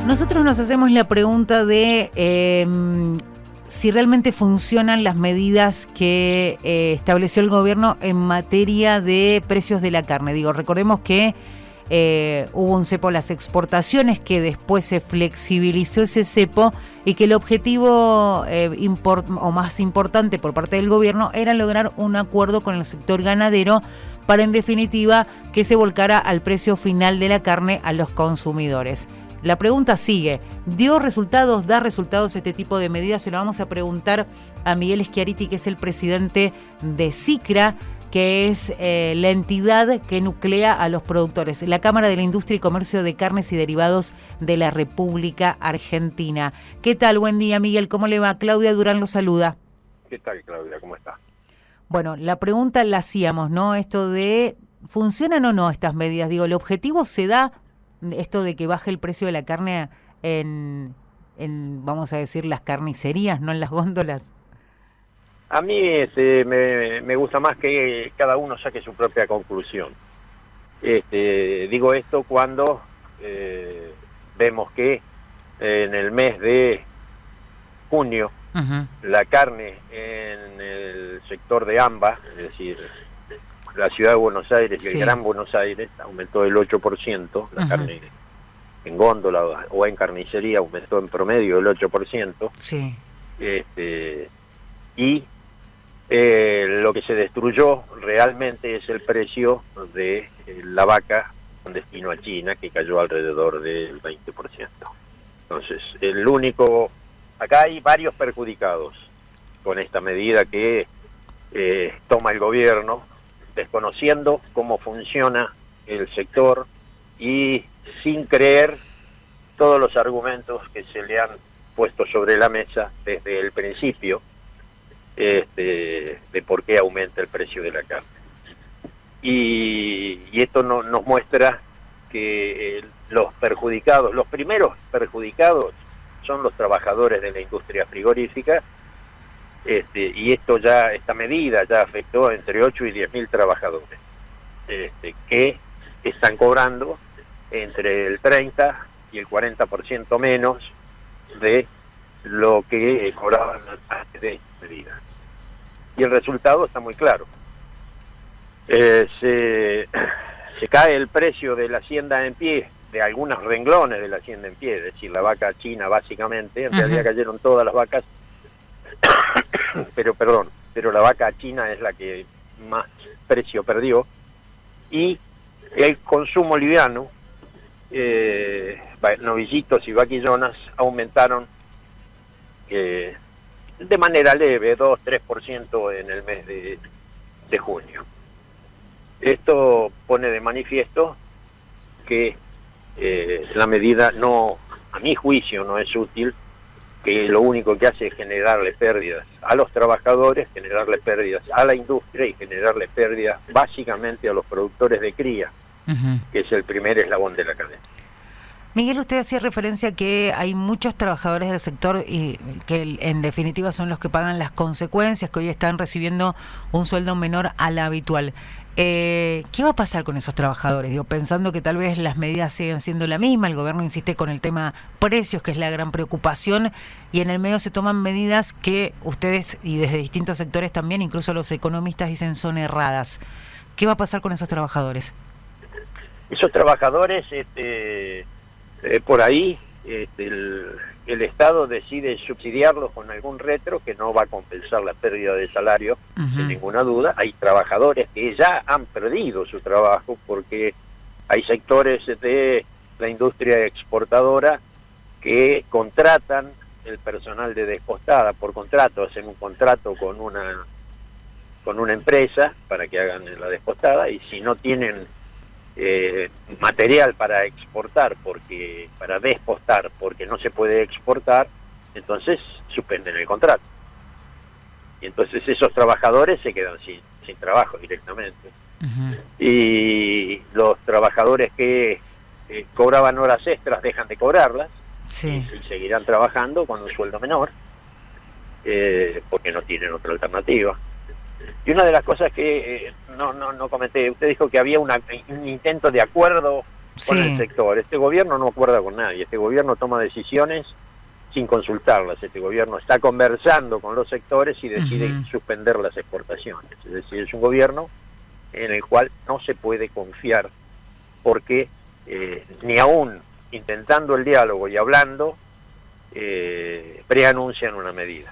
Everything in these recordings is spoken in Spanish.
Nosotros nos hacemos la pregunta de si realmente funcionan las medidas que estableció el gobierno en materia de precios de la carne. Digo, recordemos que hubo un cepo a las exportaciones, que después se flexibilizó ese cepo y que el objetivo más importante por parte del gobierno era lograr un acuerdo con el sector ganadero para, en definitiva, que se volcara al precio final de la carne a los consumidores. La pregunta sigue, ¿dio resultados, da resultados este tipo de medidas? Se lo vamos a preguntar a Miguel Schiariti, que es el presidente de SICRA, que es la entidad que nuclea a los productores, la Cámara de la Industria y Comercio de Carnes y Derivados de la República Argentina. ¿Qué tal? Buen día, Miguel, ¿cómo le va? Claudia Durán lo saluda. ¿Qué tal, Claudia? ¿Cómo está? Bueno, la pregunta la hacíamos, ¿no? Esto de, ¿funcionan o no estas medidas? Digo, ¿el objetivo se da, esto de que baje el precio de la carne en vamos a decir, las carnicerías, no en las góndolas? A mí me gusta más que cada uno saque su propia conclusión. Digo esto cuando vemos que en el mes de junio la carne en el sector de AMBA, es decir, la ciudad de Buenos Aires y el Gran Buenos Aires, aumentó el 8%, la carne en góndola o en carnicería aumentó en promedio el 8%. Sí. Y lo que se destruyó realmente es el precio de la vaca con destino a China, que cayó alrededor del 20%. Entonces, acá hay varios perjudicados con esta medida que toma el gobierno, desconociendo cómo funciona el sector y sin creer todos los argumentos que se le han puesto sobre la mesa desde el principio de por qué aumenta el precio de la carne. Y esto nos muestra que los primeros perjudicados son los trabajadores de la industria frigorífica, y esta medida ya afectó entre 8 y 10 mil trabajadores, que están cobrando entre el 30 y el 40% menos de lo que cobraban antes de esta medida. Y el resultado está muy claro. Se cae el precio de la hacienda en pie, de algunos renglones de la hacienda en pie, es decir, la vaca china básicamente, en realidad cayeron todas las vacas, pero la vaca china es la que más precio perdió, y el consumo liviano, novillitos y vaquillonas aumentaron de manera leve, 2-3% en el mes de junio. Esto pone de manifiesto que la medida a mi juicio, no es útil, que lo único que hace es generarle pérdidas a los trabajadores, generarle pérdidas a la industria y generarle pérdidas básicamente a los productores de cría, que es el primer eslabón de la cadena. Miguel, usted hacía referencia a que hay muchos trabajadores del sector y que en definitiva son los que pagan las consecuencias, que hoy están recibiendo un sueldo menor al habitual. ¿Qué va a pasar con esos trabajadores? Digo, pensando que tal vez las medidas siguen siendo la misma, el gobierno insiste con el tema precios, que es la gran preocupación, y en el medio se toman medidas que ustedes y desde distintos sectores también, incluso los economistas, dicen son erradas. ¿Qué va a pasar con esos trabajadores? Esos trabajadores, por ahí, el Estado decide subsidiarlos con algún retro que no va a compensar la pérdida de salario, sin ninguna duda. Hay trabajadores que ya han perdido su trabajo porque hay sectores de la industria exportadora que contratan el personal de despostada por contrato, hacen un contrato con una empresa para que hagan la despostada, y si no tienen material para exportar, para despostar, porque no se puede exportar, entonces suspenden el contrato. Y entonces esos trabajadores se quedan sin trabajo directamente. Y los trabajadores que cobraban horas extras dejan de cobrarlas, y seguirán trabajando con un sueldo menor, porque no tienen otra alternativa. Y una de las cosas que no comenté, usted dijo que había un intento de acuerdo con el Sí. sector. Este gobierno no acuerda con nadie, este gobierno toma decisiones sin consultarlas, este gobierno está conversando con los sectores y decide suspender las exportaciones. Es decir, es un gobierno en el cual no se puede confiar porque ni aún intentando el diálogo y hablando, preanuncian una medida.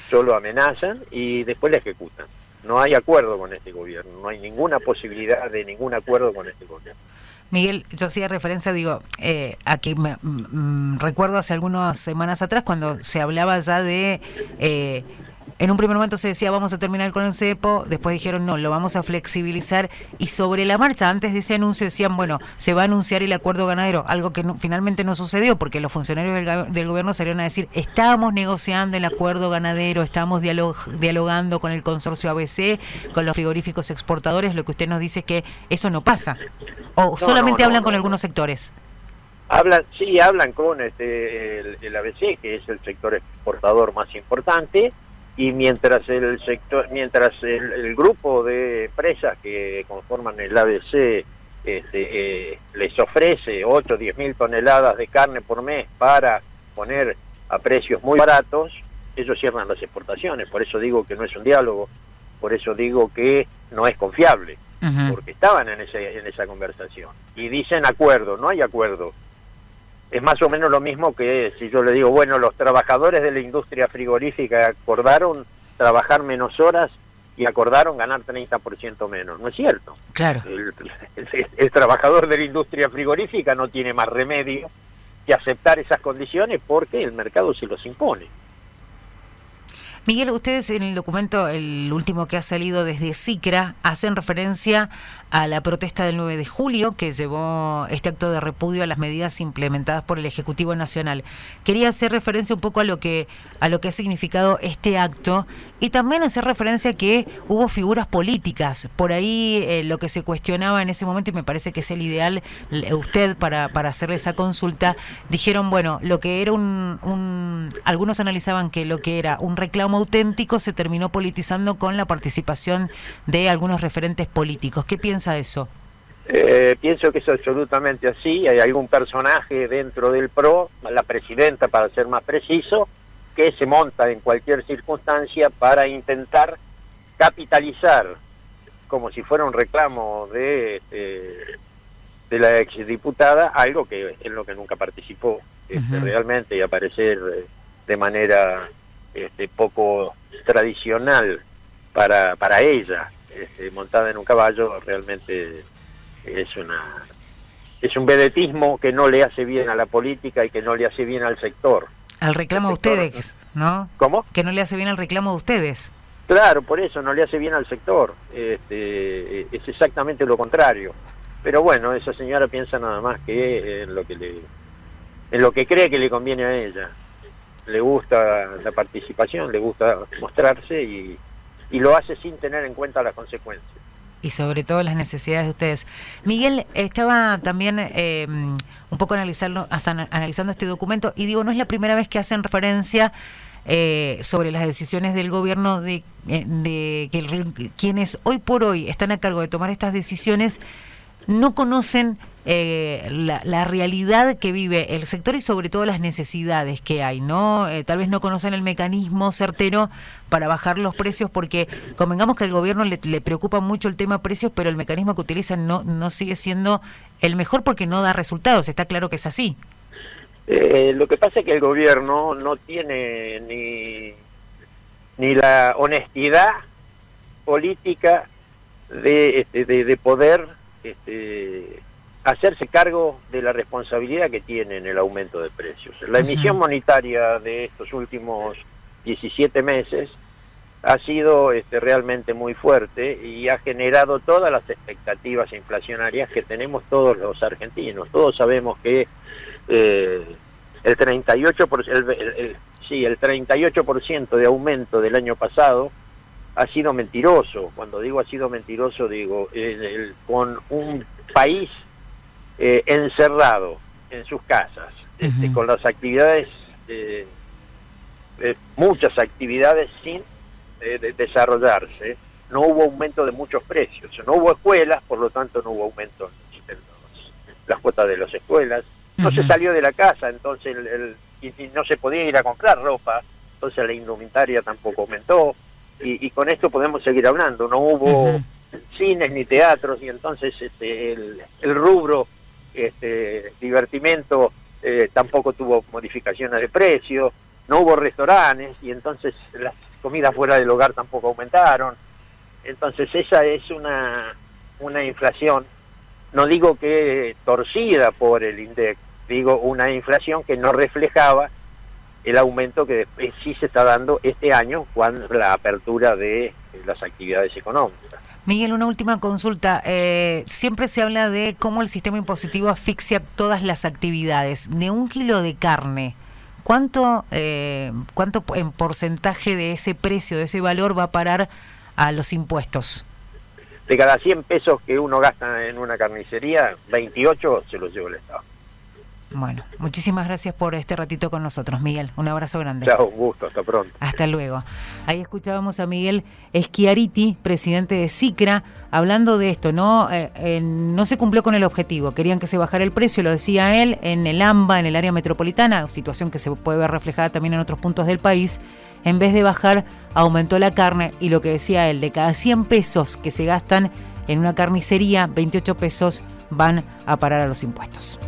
Solo amenazan y después la ejecutan. No hay acuerdo con este gobierno, no hay ninguna posibilidad de ningún acuerdo con este gobierno. Miguel, yo hacía referencia, digo, a que recuerdo hace algunas semanas atrás cuando se hablaba ya de, en un primer momento se decía vamos a terminar con el cepo, después dijeron no, lo vamos a flexibilizar y sobre la marcha, antes de ese anuncio decían, bueno, se va a anunciar el acuerdo ganadero, algo que finalmente no sucedió porque los funcionarios del gobierno salieron a decir, estábamos negociando el acuerdo ganadero, estábamos dialogando con el consorcio ABC, con los frigoríficos exportadores, lo que usted nos dice es que eso no pasa. ¿O solamente hablan con algunos sectores? Hablan con el ABC, que es el sector exportador más importante, y mientras el grupo de empresas que conforman el ABC les ofrece 8 o 10 mil toneladas de carne por mes para poner a precios muy baratos, ellos cierran las exportaciones. Por eso digo que no es un diálogo, por eso digo que no es confiable. Porque estaban en esa conversación y dicen acuerdo, no hay acuerdo. Es más o menos lo mismo que si yo le digo, bueno, los trabajadores de la industria frigorífica acordaron trabajar menos horas y acordaron ganar 30% menos. No es cierto. Claro. El trabajador de la industria frigorífica no tiene más remedio que aceptar esas condiciones porque el mercado se los impone. Miguel, ustedes en el documento, el último que ha salido desde SICRA, hacen referencia a la protesta del 9 de julio que llevó este acto de repudio a las medidas implementadas por el Ejecutivo Nacional. Quería hacer referencia un poco a lo que ha significado este acto y también hacer referencia a que hubo figuras políticas. Por ahí lo que se cuestionaba en ese momento, y me parece que es el ideal, usted para hacerle esa consulta, dijeron, bueno, lo que era algunos analizaban que lo que era un reclamo auténtico se terminó politizando con la participación de algunos referentes políticos. ¿Qué piensa de eso? Pienso que es absolutamente así. Hay algún personaje dentro del PRO, la presidenta para ser más preciso, que se monta en cualquier circunstancia para intentar capitalizar, como si fuera un reclamo de la exdiputada, algo que en lo que nunca participó realmente, y aparecer de manera poco tradicional para ella, montada en un caballo, realmente es un vedetismo que no le hace bien a la política y que no le hace bien al sector. Al reclamo de ustedes, ¿no? ¿Cómo? Que no le hace bien al reclamo de ustedes. Claro, por eso no le hace bien al sector. Es exactamente lo contrario. Pero bueno, esa señora piensa nada más que en lo que cree que le conviene a ella. Le gusta la participación, le gusta mostrarse y lo hace sin tener en cuenta las consecuencias. Y sobre todo las necesidades de ustedes. Miguel, estaba también un poco analizando este documento y digo, no es la primera vez que hacen referencia sobre las decisiones del gobierno de que quienes hoy por hoy están a cargo de tomar estas decisiones no conocen la realidad que vive el sector y sobre todo las necesidades que hay, ¿no? Tal vez no conocen el mecanismo certero para bajar los precios porque convengamos que al gobierno le preocupa mucho el tema precios, pero el mecanismo que utilizan no sigue siendo el mejor porque no da resultados, está claro que es así. Lo que pasa es que el gobierno no tiene ni la honestidad política de poder hacerse cargo de la responsabilidad que tiene en el aumento de precios. La emisión monetaria de estos últimos 17 meses ha sido realmente muy fuerte y ha generado todas las expectativas inflacionarias que tenemos todos los argentinos. Todos sabemos que el 38% de aumento del año pasado ha sido mentiroso. Cuando digo ha sido mentiroso, digo con un país encerrado en sus casas, con las actividades, muchas actividades sin desarrollarse, no hubo aumento de muchos precios, no hubo escuelas, por lo tanto no hubo aumento las cuotas de las escuelas, no se salió de la casa, entonces y no se podía ir a comprar ropa, entonces la indumentaria tampoco aumentó, y con esto podemos seguir hablando, no hubo cines ni teatros, y entonces el rubro divertimento tampoco tuvo modificaciones de precio, no hubo restaurantes, y entonces las comidas fuera del hogar tampoco aumentaron. Entonces esa es una inflación, no digo que torcida por el INDEC, digo una inflación que no reflejaba el aumento que sí se está dando este año con la apertura de las actividades económicas. Miguel, una última consulta. Siempre se habla de cómo el sistema impositivo asfixia todas las actividades. De 1 kilo de carne, ¿cuánto en porcentaje de ese precio, de ese valor, va a parar a los impuestos? De cada 100 pesos que uno gasta en una carnicería, 28 se los lleva el Estado. Bueno, muchísimas gracias por este ratito con nosotros, Miguel. Un abrazo grande. Chao, un gusto, hasta pronto. Hasta luego. Ahí escuchábamos a Miguel Schiariti, presidente de SICRA, hablando de esto, ¿no? No se cumplió con el objetivo. Querían que se bajara el precio, lo decía él, en el AMBA, en el área metropolitana, situación que se puede ver reflejada también en otros puntos del país. En vez de bajar, aumentó la carne, y lo que decía él, de cada 100 pesos que se gastan en una carnicería, 28 pesos van a parar a los impuestos.